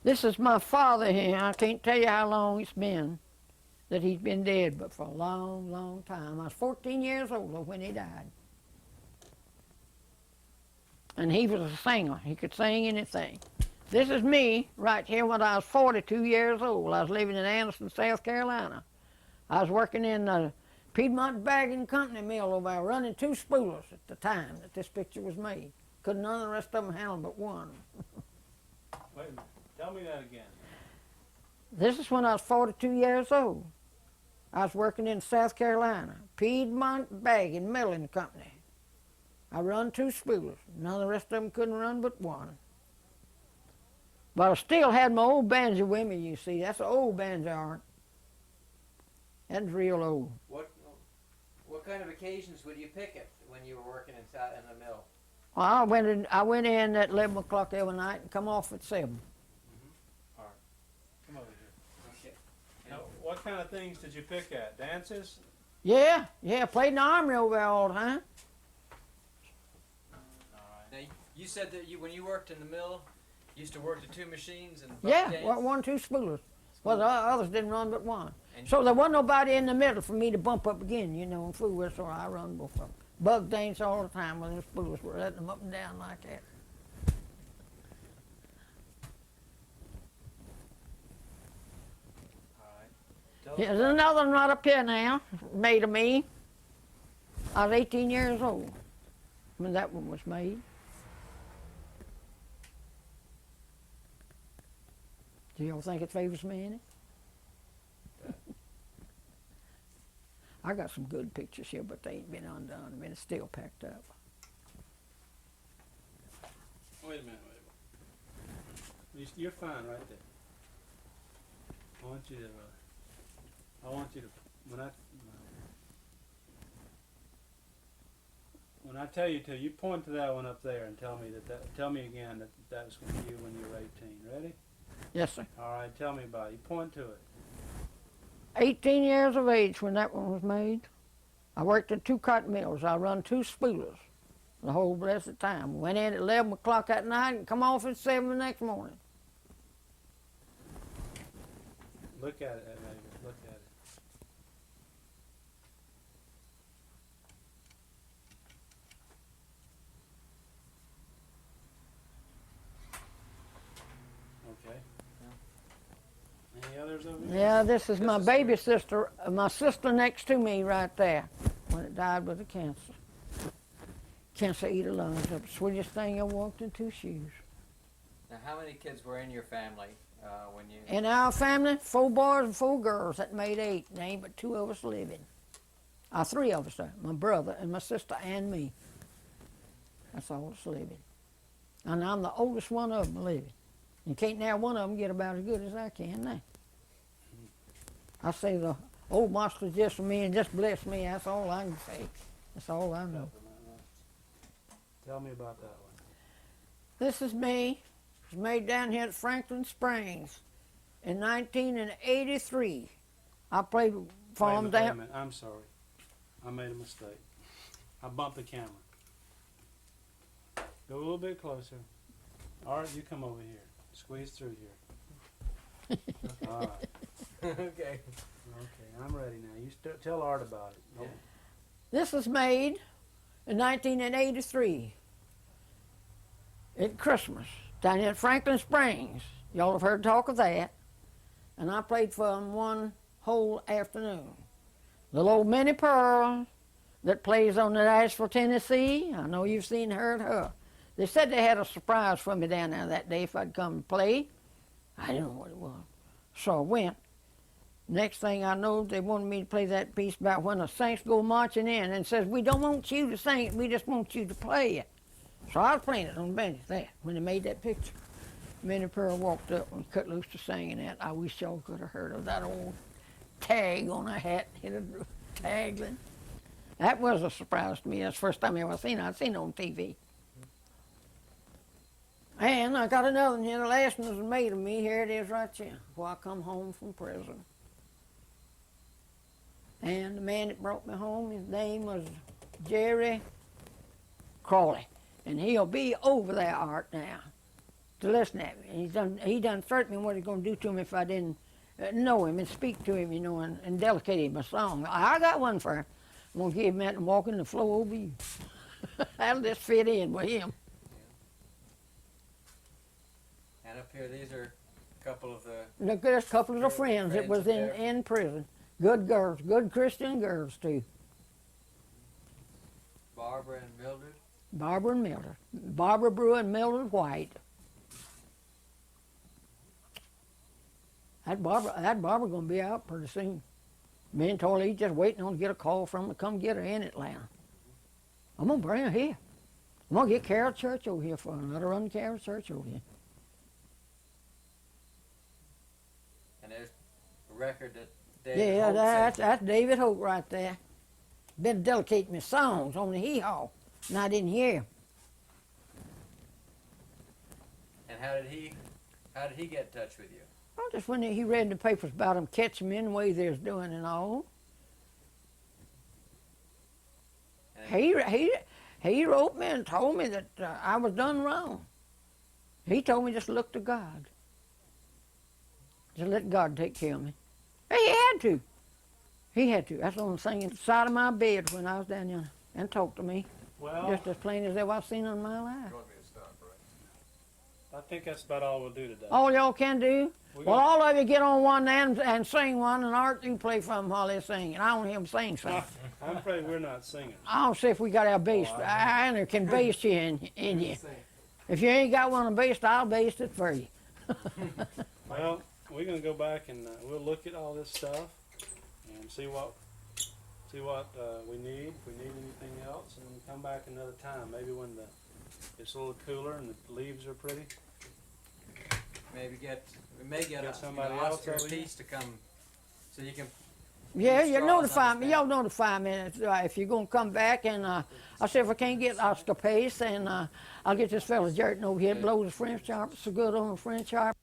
This is my father here. I can't tell you how long it's been that he's been dead, but for a long, long time. I was 14 years old when he died. And he was a singer. He could sing anything. This is me right here when I was 42 years old. I was living in Anderson, South Carolina. I was working in the Piedmont Bagging Company mill over there, running 2 spoolers at the time that this picture was made. Couldn't none of the rest of them handle but one. Wait a minute. Tell me that again. This is when I was 42 years old. I was working in South Carolina, Piedmont Bagging Milling Company. I run 2 spoolers. None of the rest of them couldn't run but one. But I still had my old banjo with me, you see. That's an old banjo, Art. That's real old. What kind of occasions would you pick it when you were working in the mill? Well, I went in at 11 o'clock every night and come off at 7. All right. Come over here. Okay. Now, what kind of things did you pick at? Dances? Yeah, played in the army over there all the time. All right. Now, you said that when you worked in the mill, you used to work the 2 machines and Yeah, dance? 1, 2 spoolers. Well, the others didn't run but one. And So there wasn't nobody in the middle for me to bump up again, you know, and fool with, so I run both of them. Bug dance all the time when the spoolers were letting them up and down like that. All right. Tell us Here's about- another one right up here now, made of me. I was 18 years old when that one was made. Do y'all think it favors me any? I got some good pictures here, but they ain't been undone. I mean, it's still packed up. Wait a minute. You're fine right there. I want you to, when I tell you to, you point to that one up there and tell me tell me again that was when you were 18. Ready? Yes, sir. All right, tell me about it. You point to it. 18 years of age when that one was made. I worked in 2 cotton mills. I run 2 spoolers the whole blessed time. Went in at 11 o'clock at night and come off at 7 the next morning. Look at it, Mabel. Look at it. Okay. Any others over here? Yeah, this is my This is baby sister, my sister next to me right there when it died with the cancer. Cancer eat her lungs up. Sweetest thing I walked in 2 shoes. Now, how many kids were in your family when you... In our family, 4 boys and 4 girls. That made 8. There ain't but 2 of us living. 3 of us, my brother and my sister and me. That's all that's living. And I'm the oldest one of them living. You can't now one of them get about as good as I can now. I say the old monster's just for me and just bless me. That's all I can say. That's all I know. Tell me about that one. This is me. It was made down here at Franklin Springs in 1983. I played for them Wait a down. minute. I'm sorry. I made a mistake. I bumped the camera. Go a little bit closer. All right, you come over here. Squeeze through here. All right. Okay. Okay, I'm ready now. You tell Art about it. Yeah. This was made in 1983 at Christmas down here at Franklin Springs. Y'all have heard talk of that. And I played for them one whole afternoon. Little old Minnie Pearl that plays on the Nashville, Tennessee. I know you've seen her and her. They said they had a surprise for me down there that day if I'd come and play. I didn't know what it was. So I went. Next thing I know, they wanted me to play that piece about when the saints go marching in and says, we don't want you to sing it, we just want you to play it. So I was playing it on the bench there when they made that picture. Minnie Pearl walked up and cut loose to singing that. I wish y'all could have heard of that old tag on her hat, hit a tagline. That was a surprise to me. That's the first time I ever seen it. I'd seen it on TV. And I got another one here. The last one was made of me. Here it is right here, before I come home from prison. And the man that brought me home, his name was Jerry Crawley. And he'll be over there, Art, now. to listen at me. He done threatened me what he's going to do to me if I didn't know him and speak to him, you know, and dedicate him a song. I got one for him. I'm going to give him that and walk in the flow over you. That'll just fit in with him. And up here, these are a couple of the. Look, there's a couple of the friends that was in prison. Good girls, good Christian girls too. Barbara and Mildred. Barbara and Mildred. Barbara Brewer and Mildred White. That Barbara gonna be out pretty soon. Me and Torley just waiting on to get a call from her to come get her in Atlanta. I'm gonna bring her here. I'm gonna get Carol Church over here for her. Let her run Carol Church over here. And there's a record that David Yeah, Holt that's sent. David Holt right there. Been dedicating me songs on the hee-haw, and I didn't hear him. And how did he get in touch with you? Well, just when he read in the papers about them catching me in the way they was doing and all. And He wrote me and told me that I was done wrong. He told me just look to God. Just let God take care of me. He had to. He had to. That's the only thing inside of my bed when I was down there and talked to me. Well, Just as plain as ever I've seen in my life. You want me to stop, right? I think that's about all we'll do today. All y'all can do? We Well, got- all of you get on one and sing one, and Art, you play for them while they're singing. I don't hear them sing something. I'm afraid we're not singing. I don't see if we got our bass. Oh, I can bass you in you. If you ain't got one to bass, I'll bass it for you. Well, we're gonna go back and we'll look at all this stuff and see what we need. If we need anything else, and come back another time. Maybe when it's a little cooler and the leaves are pretty. we may get Get somebody else Oscar over here? Peace to come, so you can. Yeah, you straws notify on me. the Y'all notify me if you're gonna come back. And I'll see if I can't get Oscar Pace, and I'll get this fella Jerton over here. Blows the French harp so good on the French harp.